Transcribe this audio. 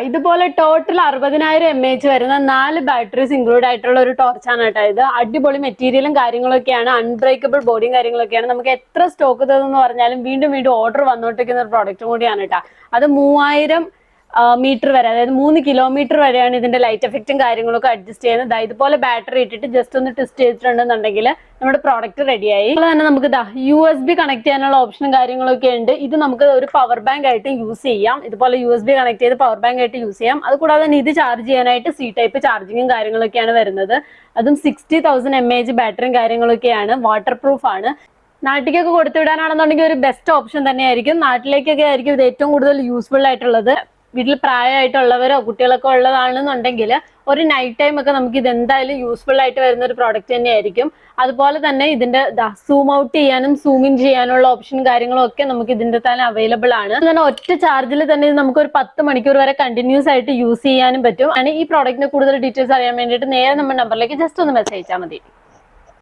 ഇതുപോലെ total 60,000 mAh വരുന്ന 4 batteries include ആയിട്ടുള്ള ഒരു ടോർച്ചാണ് കേട്ടോ ഇത്. അടിപൊളി മെറ്റീരിയലും കാര്യങ്ങളൊക്കെയാണ്, അൺബ്രേക്കബിൾ ബോഡിയും കാര്യങ്ങളൊക്കെയാണ്. നമുക്ക് എത്ര സ്റ്റോക്ക് തന്നെന്ന് പറഞ്ഞാലും വീണ്ടും വീണ്ടും ഓർഡർ വന്നോണ്ടിരിക്കുന്ന ഒരു പ്രോഡക്റ്റും കൂടിയാണ് കേട്ടോ. അത് 3000 മീറ്റർ വരെ, അതായത് 3 കിലോമീറ്റർ വരെയാണ് ഇതിന്റെ ലൈറ്റ് എഫക്റ്റും കാര്യങ്ങളൊക്കെ അഡ്ജസ്റ്റ് ചെയ്യുന്നത്. ഇതുപോലെ ബാറ്ററി ഇട്ടിട്ട് ജസ്റ്റ് ഒന്ന് ടെസ്റ്റ് ചെയ്തിട്ടുണ്ടെന്നുണ്ടെങ്കിൽ നമ്മുടെ പ്രോഡക്റ്റ് റെഡിയായി. അതുപോലെ തന്നെ നമുക്ക് USB കണക്ട് ചെയ്യാനുള്ള ഓപ്ഷനും കാര്യങ്ങളൊക്കെ ഉണ്ട്. ഇത് നമുക്ക് ഒരു പവർ ബാങ്ക് ആയിട്ട് യൂസ് ചെയ്യാം. ഇതുപോലെ USB കണക്ട് ചെയ്ത് പവർ ബാങ്ക് ആയിട്ട് യൂസ് ചെയ്യാം. അതുകൂടാതെ തന്നെ ഇത് ചാർജ് ചെയ്യാനായിട്ട് C ടൈപ്പ് ചാർജിങ്ങും കാര്യങ്ങളൊക്കെയാണ് വരുന്നത്. അതും 60,000 mAh ബാറ്ററിയും കാര്യങ്ങളൊക്കെയാണ്, വാട്ടർ പ്രൂഫ് ആണ്. നാട്ടിലേക്കൊക്കെ കൊടുത്തുവിടാനാണെന്നുണ്ടെങ്കിൽ ഒരു ബെസ്റ്റ് ഓപ്ഷൻ തന്നെയായിരിക്കും. നാട്ടിലേക്കൊക്കെ ആയിരിക്കും ഇത് ഏറ്റവും കൂടുതൽ യൂസ്ഫുൾ ആയിട്ടുള്ളത്. വീട്ടിൽ പ്രായമായിട്ടുള്ളവരോ കുട്ടികളൊക്കെ ഉള്ളതാണെന്നുണ്ടെങ്കിൽ ഒരു നൈറ്റ് ടൈം ഒക്കെ നമുക്ക് ഇത് എന്തായാലും യൂസ്ഫുൾ ആയിട്ട് വരുന്ന ഒരു പ്രോഡക്റ്റ് തന്നെയായിരിക്കും. അതുപോലെ തന്നെ ഇതിന്റെ സൂം ഔട്ട് ചെയ്യാനും സൂം ഇൻ ചെയ്യാനുള്ള ഓപ്ഷൻ കാര്യങ്ങളും ഒക്കെ നമുക്ക് ഇതിന്റെ തന്നെ അവൈലബിൾ ആണ്. അങ്ങനെ ഒറ്റ ചാർജിൽ തന്നെ നമുക്ക് ഒരു 10 മണിക്കൂർ വരെ കണ്ടിന്യൂസ് ആയിട്ട് യൂസ് ചെയ്യാനും പറ്റും. ഈ പ്രോഡക്റ്റിന്റെ കൂടുതൽ ഡീറ്റെയിൽസ് അറിയാൻ വേണ്ടിയിട്ട് നേരെ നമ്മുടെ നമ്പറിലേക്ക് ജസ്റ്റ് ഒന്ന് മെസ്സേജ് അയച്ചാൽ മതി.